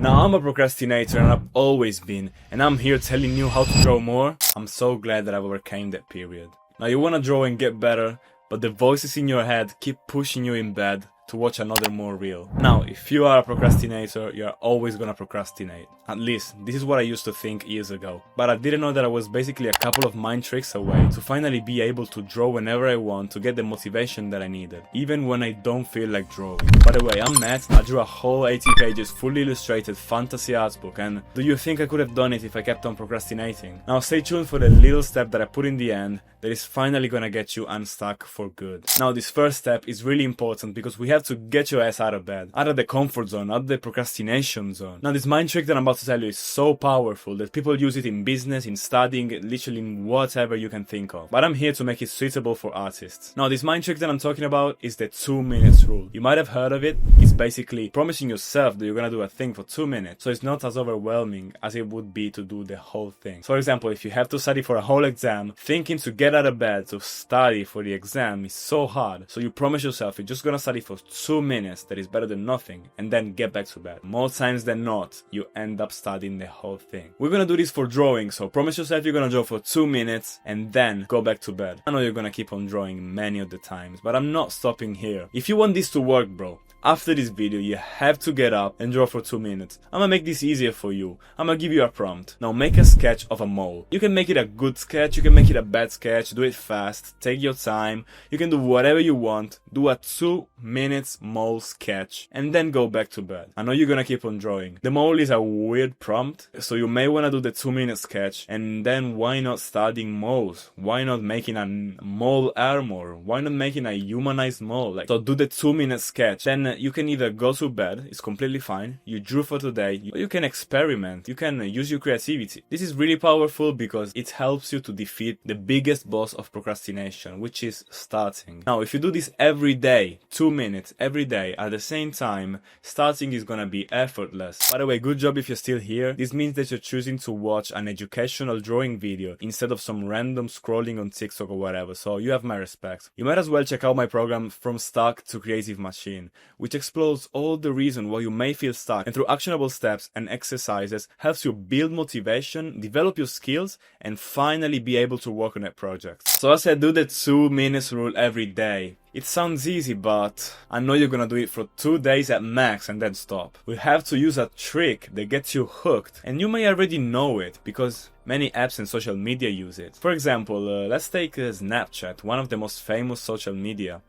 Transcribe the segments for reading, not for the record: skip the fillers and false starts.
Now I'm a procrastinator and I've always been, and I'm here telling you how to draw more. I'm so glad that I've overcame that period. Now you wanna draw and get better, but the voices in your head keep pushing you in bed to watch another more reel. Now, if you are a procrastinator, you're always gonna procrastinate. At least, this is what I used to think years ago. But I didn't know that I was basically a couple of mind tricks away to finally be able to draw whenever I want to get the motivation that I needed, even when I don't feel like drawing. By the way, I'm Matt, I drew a whole 80 pages fully illustrated fantasy art book, and do you think I could have done it if I kept on procrastinating? Now stay tuned for the little step that I put in the end that is finally gonna get you unstuck for good. Now this first step is really important because we have to get your ass out of bed, out of the comfort zone, out of the procrastination zone. Now this mind trick that I'm about to tell you is so powerful that people use it in business, in studying, literally in whatever you can think of. But I'm here to make it suitable for artists. Now this mind trick that I'm talking about is the 2 minutes rule. You might have heard of it. It's basically promising yourself that you're gonna do a thing for 2 minutes, so it's not as overwhelming as it would be to do the whole thing. So for example, if you have to study for a whole exam, thinking to get out of bed to study for the exam is so hard, so you promise yourself you're just gonna study for 2 minutes, that is better than nothing, and then get back to bed. More times than not, you end up studying the whole thing. We're gonna do this for drawing, so promise yourself you're gonna draw for 2 minutes and then go back to bed. I know you're gonna keep on drawing many of the times, but I'm not stopping here. If you want this to work, bro, after this video, you have to get up and draw for 2 minutes. I'm gonna make this easier for you. I'm gonna give you a prompt. Now make a sketch of a mole. You can make it a good sketch, you can make it a bad sketch, do it fast, take your time. You can do whatever you want. Do a 2 minutes mole sketch and then go back to bed. I know you're gonna keep on drawing. The mole is a weird prompt, so you may wanna do the 2 minute sketch, and then why not studying moles? Why not making a mole armor? Why not making a humanized mole? So do the 2 minute sketch, then you can either go to bed, it's completely fine, you drew for today, or you can experiment, you can use your creativity. This is really powerful because it helps you to defeat the biggest boss of procrastination, which is starting. Now, if you do this every day, 2 minutes every day at the same time, starting is gonna be effortless. By the way, good job if you're still here. This means that you're choosing to watch an educational drawing video instead of some random scrolling on TikTok or whatever, so you have my respect. You might as well check out my program From Stuck to Creative Machine, which explores all the reasons why you may feel stuck, and through actionable steps and exercises helps you build motivation, develop your skills, and finally be able to work on that project. So I said do the 2 minutes rule every day. It sounds easy, but I know you're gonna do it for 2 days at max and then stop. We have to use a trick that gets you hooked, and you may already know it because many apps and social media use it. For example, let's take Snapchat, one of the most famous social media.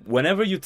Whenever you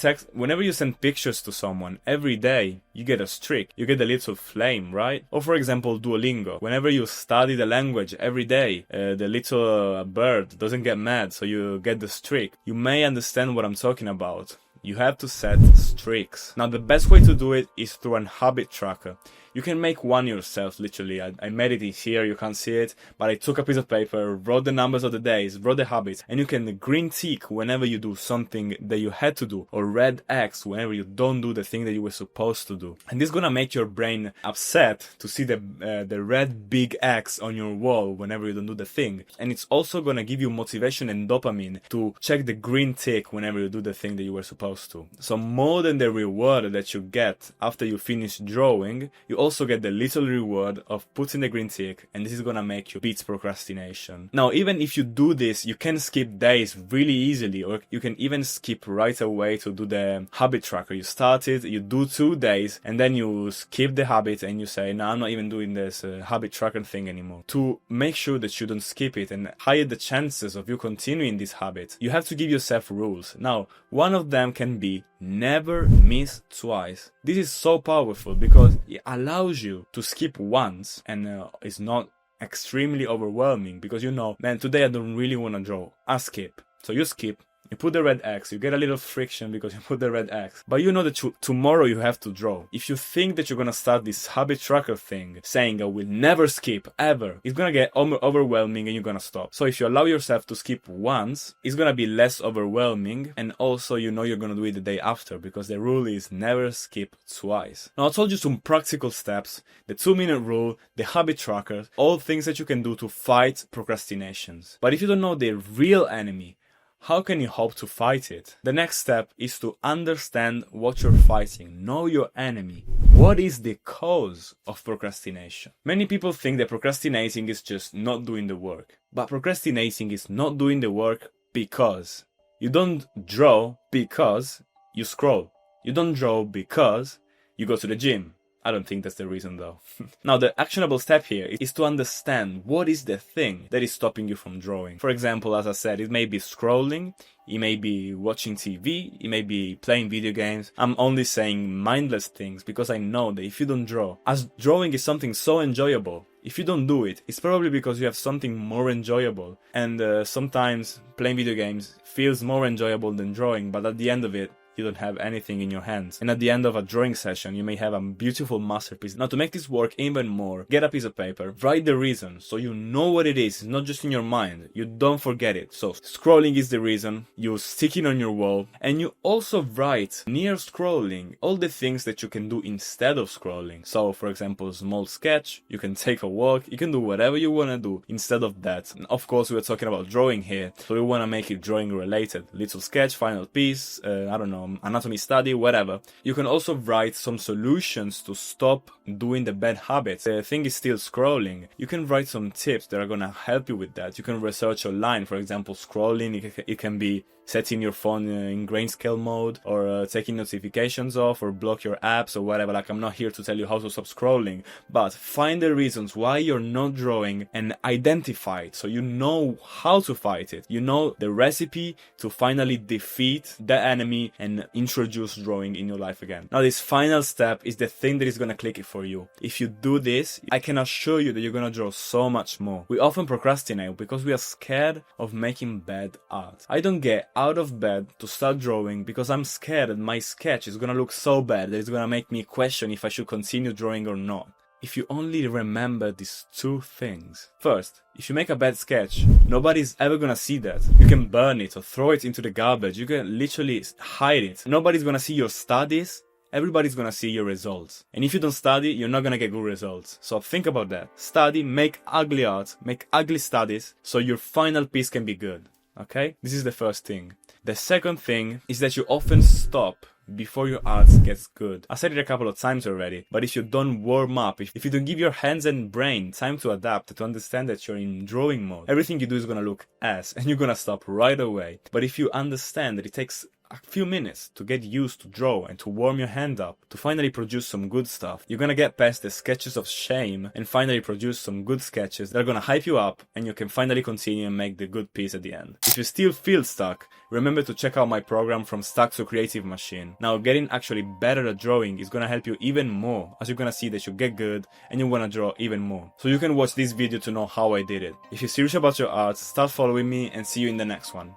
send pictures to someone every day, you get a streak, you get a little flame, right? Or for example, Duolingo. Whenever you study the language every day, the little bird doesn't get mad, so you get the streak. You may understand what I'm talking about. You have to set streaks. Now the best way to do it is through an habit tracker. You can make one yourself, literally. I made it in here, you can't see it, but I took a piece of paper, wrote the numbers of the days, wrote the habits, and you can green tick whenever you do something that you had to do, or red X whenever you don't do the thing that you were supposed to do. And this is gonna make your brain upset to see the red big X on your wall whenever you don't do the thing. And it's also gonna give you motivation and dopamine to check the green tick whenever you do the thing that you were supposed to. So more than the reward that you get after you finish drawing, you also get the little reward of putting the green tick, and this is gonna make you beat procrastination. Now, even if you do this, you can skip days really easily, or you can even skip right away to do the habit tracker. You start it, you do 2 days, and then you skip the habit and you say, no, I'm not even doing this habit tracker thing anymore. To make sure that you don't skip it and higher the chances of you continuing this habit, you have to give yourself rules. Now, one of them can be never miss twice. This is so powerful because it allows you to skip once, and it's not extremely overwhelming because you know, man, today I don't really want to draw. I skip. So you skip. You put the red X, you get a little friction because you put the red X. But you know that tomorrow you have to draw. If you think that you're gonna start this habit tracker thing, saying I will never skip, ever, it's gonna get overwhelming and you're gonna stop. So if you allow yourself to skip once, it's gonna be less overwhelming, and also you know you're gonna do it the day after because the rule is never skip twice. Now I told you some practical steps, the 2 minute rule, the habit tracker, all things that you can do to fight procrastinations. But if you don't know the real enemy, how can you hope to fight it? The next step is to understand what you're fighting. Know your enemy. What is the cause of procrastination? Many people think that procrastinating is just not doing the work. But procrastinating is not doing the work because you don't draw because you scroll. You don't draw because you go to the gym. I don't think that's the reason though. Now the actionable step here is to understand what is the thing that is stopping you from drawing. For example, as I said, it may be scrolling, it may be watching TV, it may be playing video games. I'm only saying mindless things because I know that if you don't draw, as drawing is something so enjoyable, if you don't do it, it's probably because you have something more enjoyable. And sometimes playing video games feels more enjoyable than drawing, but at the end of it, you don't have anything in your hands. And at the end of a drawing session, you may have a beautiful masterpiece. Now, to make this work even more, get a piece of paper, write the reason, so you know what it is. It's not just in your mind. You don't forget it. So, scrolling is the reason. You stick it on your wall. And you also write, near scrolling, all the things that you can do instead of scrolling. So, for example, a small sketch, you can take a walk, you can do whatever you want to do instead of that. And of course, we're talking about drawing here, so we want to make it drawing related. Little sketch, final piece, I don't know, anatomy study, whatever. You can also write some solutions to stop doing the bad habits. The thing is still scrolling. You can write some tips that are gonna help you with that. You can research online, for example, scrolling. It can be setting your phone in grayscale mode, or taking notifications off, or block your apps or whatever. Like, I'm not here to tell you how to stop scrolling, but find the reasons why you're not drawing and identify it, so you know how to fight it. You know the recipe to finally defeat the enemy and introduce drawing in your life again. Now, this final step is the thing that is gonna click it for you. If you do this, I can assure you that you're gonna draw so much more. We often procrastinate because we are scared of making bad art. I don't get out of bed to start drawing because I'm scared that my sketch is gonna look so bad that it's gonna make me question if I should continue drawing or not. If you only remember these two things. First, if you make a bad sketch, nobody's ever gonna see that. You can burn it or throw it into the garbage. You can literally hide it. Nobody's gonna see your studies. Everybody's gonna see your results. And if you don't study, you're not gonna get good results. So think about that. Study, make ugly art, make ugly studies, so your final piece can be good. Okay? This is the first thing. The second thing is that you often stop before your art gets good. I said it a couple of times already, but if you don't warm up, if you don't give your hands and brain time to adapt, to understand that you're in drawing mode, everything you do is gonna look ass, and you're gonna stop right away. But if you understand that it takes a few minutes to get used to draw and to warm your hand up, to finally produce some good stuff, you're gonna get past the sketches of shame and finally produce some good sketches that are gonna hype you up, and you can finally continue and make the good piece at the end. If you still feel stuck, remember to check out my program From Stuck to Creative Machine. Now, getting actually better at drawing is gonna help you even more, as you're gonna see that you get good and you wanna draw even more. So you can watch this video to know how I did it. If you're serious about your art, start following me, and see you in the next one.